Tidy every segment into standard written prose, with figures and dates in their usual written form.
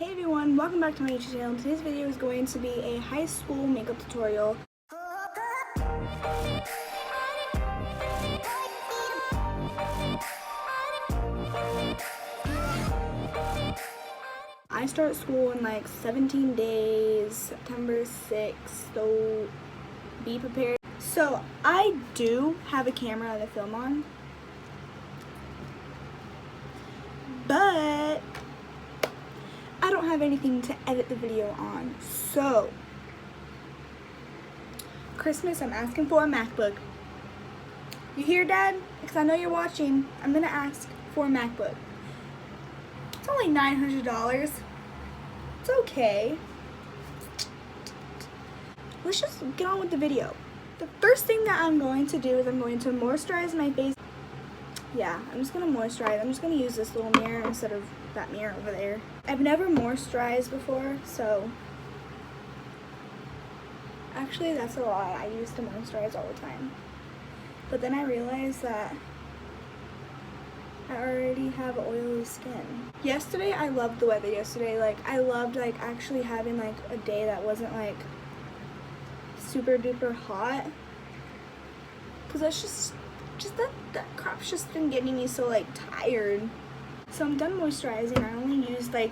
Hey everyone, welcome back to my YouTube channel. Today's video is going to be a high school makeup tutorial. I start school in like 17 days, September 6th, so be prepared. So I do have a camera to film on, but I don't have anything to edit the video on. So Christmas, I'm asking for a MacBook. You hear, Dad? Because I know you're watching. I'm gonna ask for a MacBook. It's only $900. It's okay. Let's just get on with the video. The first thing that I'm going to do is I'm going to moisturize my face. Yeah, I'm just gonna moisturize. I'm just gonna use this little mirror instead of that mirror over there. I've never moisturized before, so actually that's a lie. I used to moisturize all the time. But then I realized that I already have oily skin. Yesterday, I loved the weather yesterday. Like, I loved like actually having like a day that wasn't like super duper hot. Cause that's just that crap's just been getting me so like tired. So I'm done moisturizing. I only used like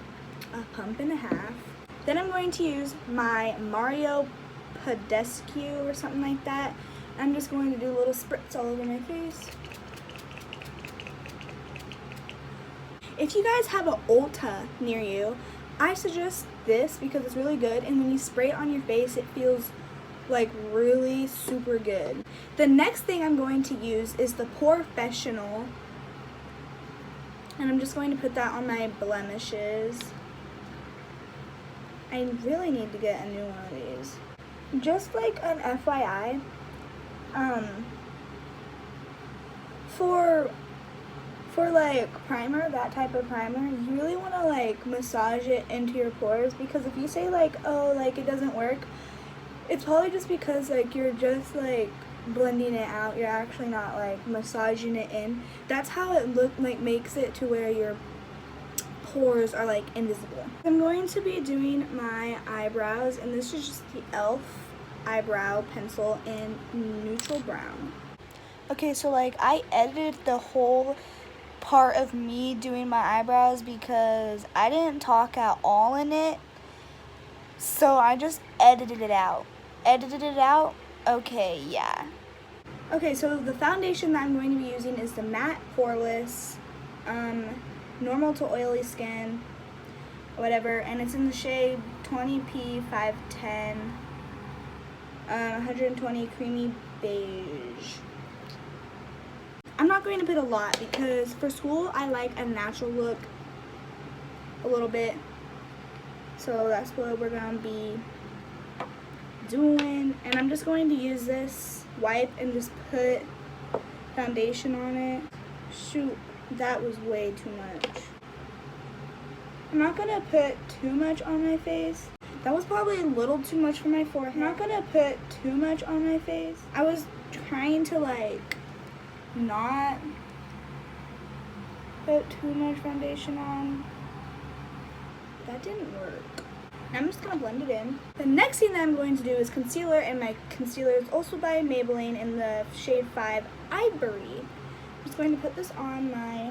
a pump and a half. Then I'm going to use my Mario Badescu or something like that. I'm just going to do little spritz all over my face. If you guys have an Ulta near you, I suggest this because it's really good, and when you spray it on your face, it feels like really super good. The next thing I'm going to use is the POREfessional, and I'm just going to put that on my blemishes. I really need to get a new one of these. Just like an FYI, for like primer, that type of primer, you really want to like massage it into your pores, because if you say like, oh, like it doesn't work, it's probably just because like you're just like blending it out. You're actually not like massaging it in. That's how it makes it to where your pores are like invisible. I'm going to be doing my eyebrows, and this is just the e.l.f. eyebrow pencil in neutral brown. Okay, so like I edited the whole part of me doing my eyebrows because I didn't talk at all in it, so I just edited it out. Okay, yeah. Okay, so the foundation that I'm going to be using is the Matte Poreless normal to oily skin, whatever, and it's in the shade 20P 510 120 creamy beige. I'm not going to put a lot because for school I like a natural look a little bit, so that's what we're gonna be doing. And I'm just going to use this wipe and just put foundation on it. Shoot, that was way too much. I'm not gonna put too much on my face. That was probably a little too much for my forehead. I'm not gonna put too much on my face. I was trying to like not put too much foundation on. That didn't work. I'm just gonna blend it in. The next thing that I'm going to do is concealer, and my concealer is also by Maybelline in the shade 5 Ivory. I'm just going to put this on my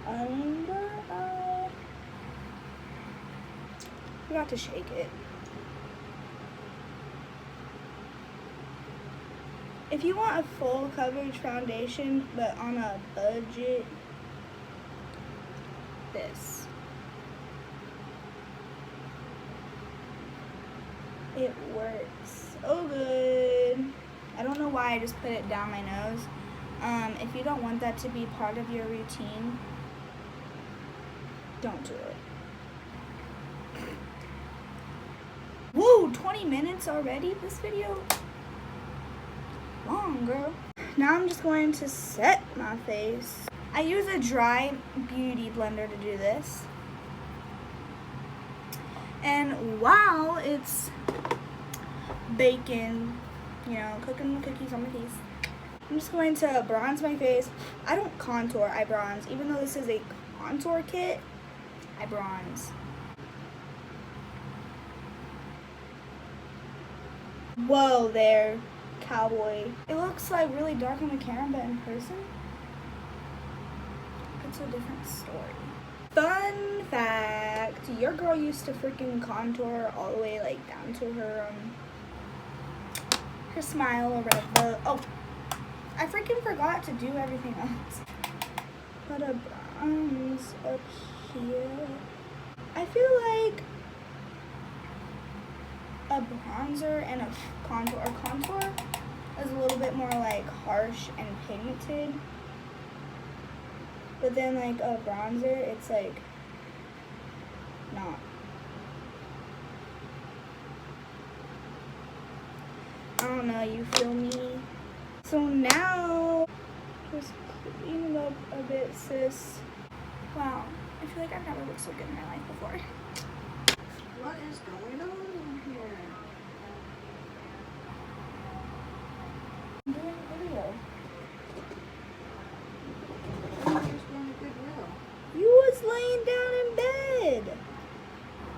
under eye. Forgot to shake it. If you want a full coverage foundation but on a budget, this. It works so good. I don't know why I just put it down my nose. If you don't want that to be part of your routine, don't do it. Whoa, 20 minutes already? This video? Long, girl. Now I'm just going to set my face. I use a dry beauty blender to do this. And while it's baking, you know, cooking the cookies on my face, I'm just going to bronze my face. I don't contour, I bronze. Even though this is a contour kit, I bronze. Whoa there, cowboy. It looks like really dark on the camera, but in person, it's a different story. Fun fact, your girl used to freaking contour all the way like down to her smile or whatever. Oh, I freaking forgot to do everything else. Put a bronze up here. I feel like a bronzer and a contour is a little bit more like harsh and pigmented, but then like a bronzer, it's like not. I don't know, you feel me? So now, just clean it up a bit, sis. Wow, I feel like I've never looked so good in my life before. What is going on here? I'm doing a video. I'm just doing a good reel. You was laying down in bed.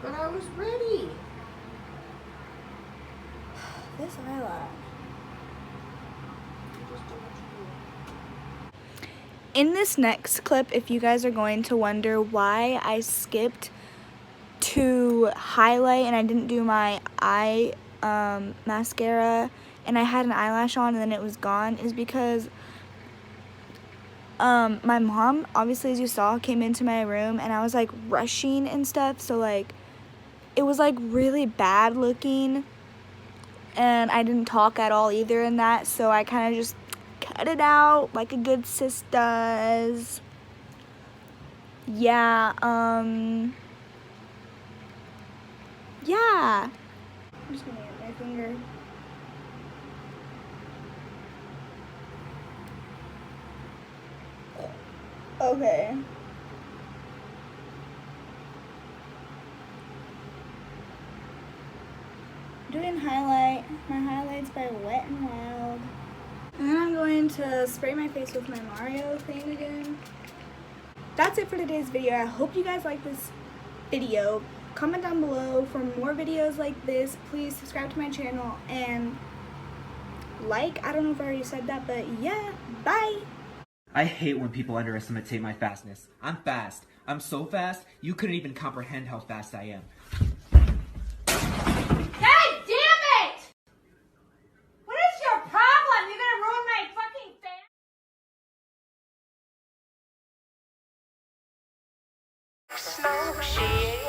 But I was ready. This eyelash. Just do what you do. In this next clip, if you guys are going to wonder why I skipped to highlight and I didn't do my eye mascara and I had an eyelash on and then it was gone, is because my mom, obviously as you saw, came into my room and I was like rushing and stuff, so like it was like really bad looking and I didn't talk at all either in that, so I kind of just cut it out like a good sis does. Yeah, yeah. I'm just gonna get my finger. Okay. Doing highlight. My highlights by Wet n Wild. And then I'm going to spray my face with my Mario thing again. That's it for today's video. I hope you guys like this video. Comment down below for more videos like this. Please subscribe to my channel and like. I don't know if I already said that, but yeah. Bye. I hate when people underestimate my fastness. I'm fast. I'm so fast, you couldn't even comprehend how fast I am. God damn it! What is your problem? You're gonna ruin my fucking fan? No, she ain't